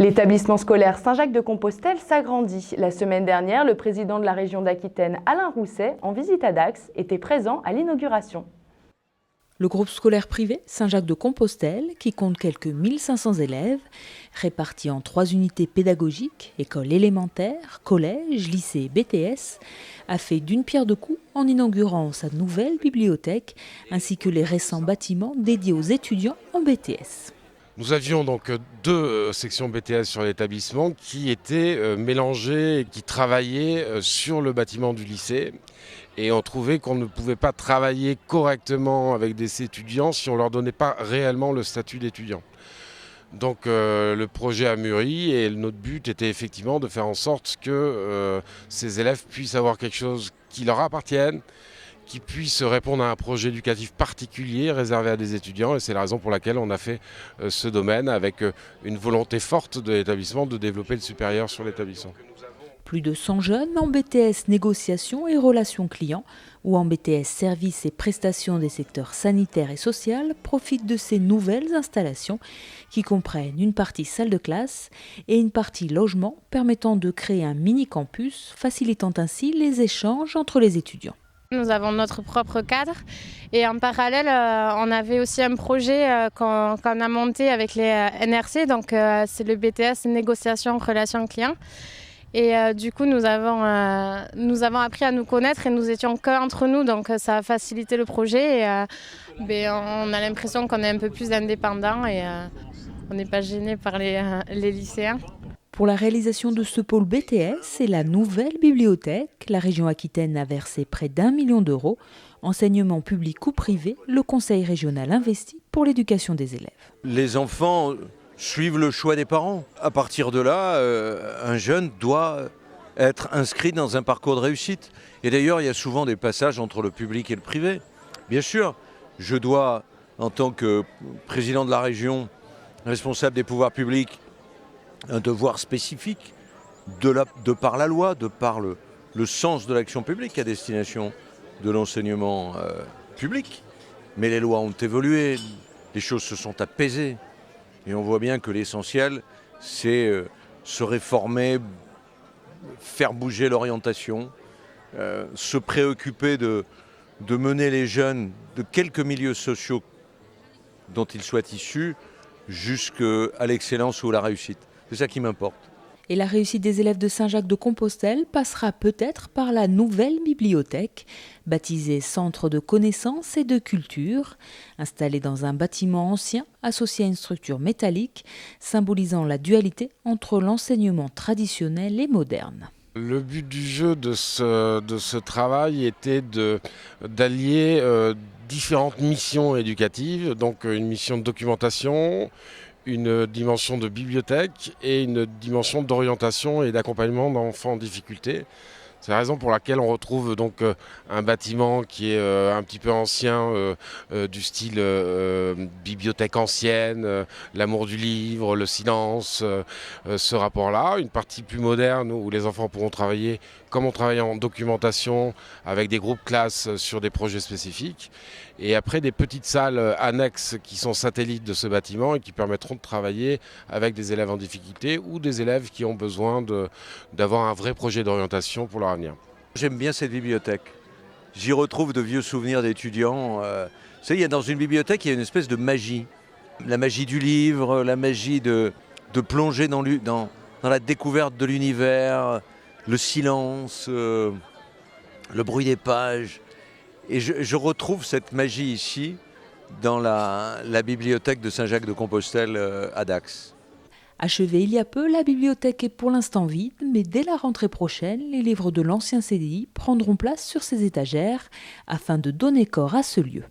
L'établissement scolaire Saint-Jacques-de-Compostelle s'agrandit. La semaine dernière, le président de la région d'Aquitaine, Alain Rousset, en visite à Dax, était présent à l'inauguration. Le groupe scolaire privé Saint-Jacques-de-Compostelle, qui compte quelques 1500 élèves, répartis en 3 unités pédagogiques, école élémentaire, collège, lycée et BTS, a fait d'une pierre deux coups en inaugurant sa nouvelle bibliothèque, ainsi que les récents bâtiments dédiés aux étudiants en BTS. Nous avions donc 2 sections BTS sur l'établissement qui étaient mélangées et qui travaillaient sur le bâtiment du lycée. Et on trouvait qu'on ne pouvait pas travailler correctement avec des étudiants si on ne leur donnait pas réellement le statut d'étudiant. Donc le projet a mûri et notre but était effectivement de faire en sorte que ces élèves puissent avoir quelque chose qui leur appartienne, qui puisse répondre à un projet éducatif particulier réservé à des étudiants. Et c'est la raison pour laquelle on a fait ce domaine avec une volonté forte de l'établissement de développer le supérieur sur l'établissement. Plus de 100 jeunes en BTS négociations et relations clients ou en BTS services et prestations des secteurs sanitaires et social profitent de ces nouvelles installations qui comprennent une partie salle de classe et une partie logement permettant de créer un mini-campus facilitant ainsi les échanges entre les étudiants. Nous avons notre propre cadre et en parallèle, on avait aussi un projet qu'on a monté avec les NRC, donc c'est le BTS négociation relations clients. Et du coup, nous avons appris à nous connaître et nous étions qu'entre nous, donc ça a facilité le projet. Et, on a l'impression qu'on est un peu plus indépendant et on n'est pas gêné par les lycéens. Pour la réalisation de ce pôle BTS et la nouvelle bibliothèque, la région Aquitaine a versé près d'1 million d'euros. Enseignement public ou privé, le conseil régional investit pour l'éducation des élèves. Les enfants suivent le choix des parents. À partir de là, un jeune doit être inscrit dans un parcours de réussite. Et d'ailleurs, il y a souvent des passages entre le public et le privé. Bien sûr, je dois, en tant que président de la région, responsable des pouvoirs publics, un devoir spécifique de par la loi, de par le sens de l'action publique à destination de l'enseignement public. Mais les lois ont évolué, les choses se sont apaisées. Et on voit bien que l'essentiel, c'est se réformer, faire bouger l'orientation, se préoccuper de mener les jeunes de quelques milieux sociaux dont ils soient issus jusqu'à l'excellence ou à la réussite. C'est ça qui m'importe. Et la réussite des élèves de Saint-Jacques-de-Compostelle passera peut-être par la nouvelle bibliothèque, baptisée Centre de connaissances et de culture, installée dans un bâtiment ancien associé à une structure métallique, symbolisant la dualité entre l'enseignement traditionnel et moderne. Le but du jeu de ce travail était d'allier différentes missions éducatives, donc une mission de documentation, une dimension de bibliothèque et une dimension d'orientation et d'accompagnement d'enfants en difficulté. C'est la raison pour laquelle on retrouve donc un bâtiment qui est un petit peu ancien, du style bibliothèque ancienne, l'amour du livre, le silence, ce rapport-là. Une partie plus moderne où les enfants pourront travailler comme on travaille en documentation avec des groupes classes sur des projets spécifiques. Et après des petites salles annexes qui sont satellites de ce bâtiment et qui permettront de travailler avec des élèves en difficulté ou des élèves qui ont besoin d'avoir un vrai projet d'orientation pour leur avenir. J'aime bien cette bibliothèque. J'y retrouve de vieux souvenirs d'étudiants. Vous savez, dans une bibliothèque, il y a une espèce de magie. La magie du livre, la magie de plonger dans la découverte de l'univers, le silence, le bruit des pages. Et je retrouve cette magie ici dans la bibliothèque de Saint-Jacques-de-Compostelle à Dax. Achevée il y a peu, la bibliothèque est pour l'instant vide, mais dès la rentrée prochaine, les livres de l'ancien CDI prendront place sur ses étagères afin de donner corps à ce lieu.